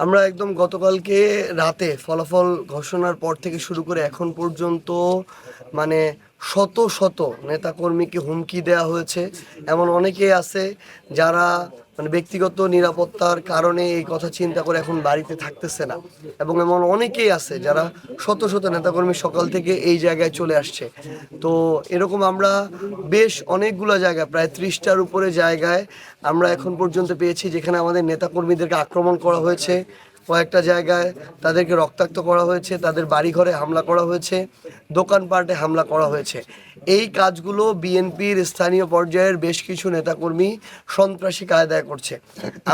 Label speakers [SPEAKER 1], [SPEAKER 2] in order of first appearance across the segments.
[SPEAKER 1] আমরা একদম গতকালকে রাতে ফলাফল ঘোষণার পর থেকে শুরু করে এখন পর্যন্ত মানে শত শত নেতাকর্মীকে হুমকি দেওয়া হয়েছে। এমন অনেকেই আছে যারা মানে ব্যক্তিগত নিরাপত্তার কারণে এই কথা চিন্তা করে এখন বাড়িতে থাকতেছে না, এবং এমন অনেকেই আছে যারা শত শত নেতাকর্মী সকাল থেকে এই জায়গায় চলে আসছে। তো এরকম আমরা বেশ অনেকগুলো জায়গায়, প্রায় 30টার উপরে জায়গায় আমরা এখন পর্যন্ত পেয়েছি যেখানে আমাদের নেতাকর্মীদেরকে আক্রমণ করা হয়েছে। কয়েকটা জায়গায় তাদেরকে রক্তাক্ত করা হয়েছে, তাদের বাড়িঘরে হামলা করা হয়েছে, দোকানপাটে হামলা করা হয়েছে। এই কাজগুলো বিএনপির স্থানীয় পর্যায়ের বেশ কিছু নেতাকর্মী সন্ত্রাসী কায়দায় করছে।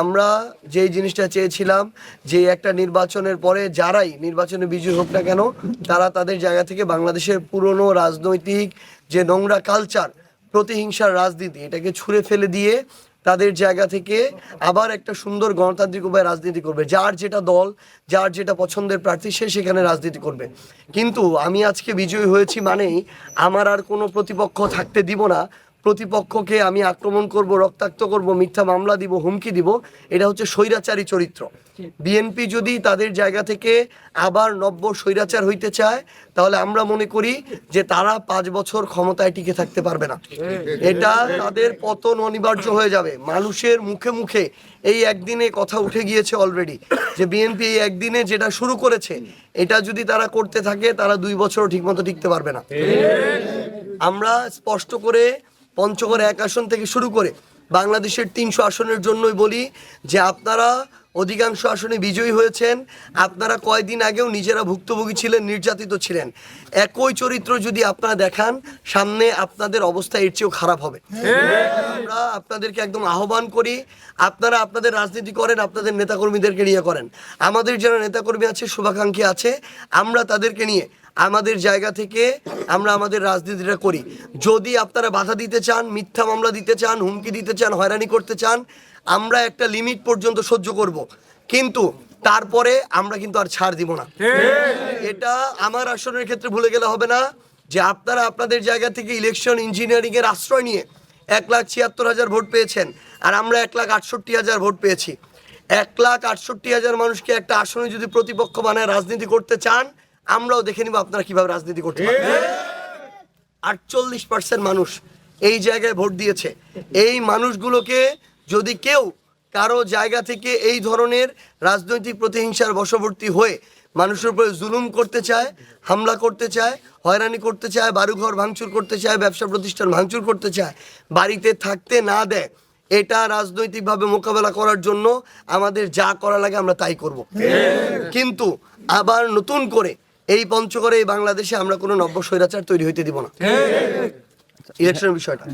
[SPEAKER 1] আমরা যেই জিনিসটা চেয়েছিলাম যে একটা নির্বাচনের পরে যারাই নির্বাচনে বিজয়ী হোক না কেন, তারা তাদের জায়গা থেকে বাংলাদেশের পুরনো রাজনৈতিক যে নোংরা কালচার, প্রতিহিংসার রাজনীতি, এটাকে ছুঁড়ে ফেলে দিয়ে তাদের জায়গা থেকে আবার একটা সুন্দর গণতান্ত্রিক উপায়ে রাজনীতি করবে। যার যেটা দল, যার যেটা পছন্দের প্রার্থী, সে সেখানে রাজনীতি করবে। কিন্তু আমি আজকে বিজয়ী হয়েছি মানেই আমার আর কোনো প্রতিপক্ষ থাকতে দিব না। প্রতিপক্ষকে আমি আক্রমণ করব, রক্তাক্ত করব, মিথ্যা মামলা দিব, হুমকি দিব। এটা হচ্ছে স্বৈরাচারী চরিত্র। বিএনপি যদি তাদের জায়গা থেকে আবার নব্য স্বৈরাচার হইতে চায়, তাহলে আমরা মনে করি যে তারা 5 বছর ক্ষমতায় টিকে থাকতে পারবে না। এটা তাদের পতন অনিবার্য হয়ে যাবে। মানুষের মুখে মুখে এই একদিনে কথা উঠে গিয়েছে অলরেডি যে বিএনপি এই একদিনে যেটা শুরু করেছে, এটা যদি তারা করতে থাকে তারা 2 বছরও ঠিকমতো টিকতে পারবে না। আমরা স্পষ্ট করে পঞ্চগড় 1 আসন থেকে শুরু করে বাংলাদেশের 300 আসনের জন্যই বলি যে আপনারা অধিকাংশ আসনে বিজয়ী হয়েছেন। আপনারা কয়েকদিন আগেও নিজেরা ভুক্তভোগী ছিলেন, নির্যাতিত ছিলেন। একই চরিত্র যদি আপনারা দেখান, সামনে আপনাদের অবস্থা এর চেয়েও খারাপ হবে। আমরা আপনাদেরকে একদম আহ্বান করি, আপনারা আপনাদের রাজনীতি করেন, আপনাদের নেতাকর্মীদেরকে নিয়ে করেন। আমাদের যারা নেতাকর্মী আছে, শুভাকাঙ্ক্ষী আছে, আমরা তাদেরকে নিয়ে আমাদের জায়গা থেকে আমরা আমাদের রাজনীতিটা করি। যদি আপনারা বাধা দিতে চান, মিথ্যা মামলা দিতে চান, হুমকি দিতে চান, হয়রানি করতে চান, আমরা একটা লিমিট পর্যন্ত সহ্য করব, কিন্তু তারপরে আমরা কিন্তু আর ছাড় দিব না। এটা আমার আসনের ক্ষেত্রে ভুলে গেলে হবে না যে আপনারা আপনাদের জায়গা থেকে ইলেকশন ইঞ্জিনিয়ারিং এর আশ্রয় নিয়ে 1,76,000 ভোট পেয়েছেন, আর আমরা 1,68,000 ভোট পেয়েছি। 1,68,000 মানুষকে একটা আসনে যদি প্রতিপক্ষ বানায় রাজনীতি করতে চান, আমরাও দেখে নিব আপনারা কিভাবে রাজনীতি করতে পারেন। 48% মানুষ এই জায়গায় ভোট দিয়েছে। এই মানুষগুলোকে যদি কেউ কারো জায়গা থেকে এই ধরনের রাজনৈতিক প্রতিহিংসার বশবর্তী হয়ে মানুষের উপরে জুলুম করতে চায়, হামলা করতে চায়, হয়রানি করতে চায়, বাড়িঘর ভাঙচুর করতে চায়, ব্যবসা প্রতিষ্ঠান ভাঙচুর করতে চায়, বাড়িতে থাকতে না দেয়, এটা রাজনৈতিকভাবে মোকাবেলা করার জন্য আমাদের যা করা লাগে আমরা তাই করব। কিন্তু আবার নতুন করে এই পঞ্চগড়ে, এই বাংলাদেশে আমরা কোনো নব্য স্বৈরাচার তৈরি হইতে দিব না। ইলেকশনের বিষয়টা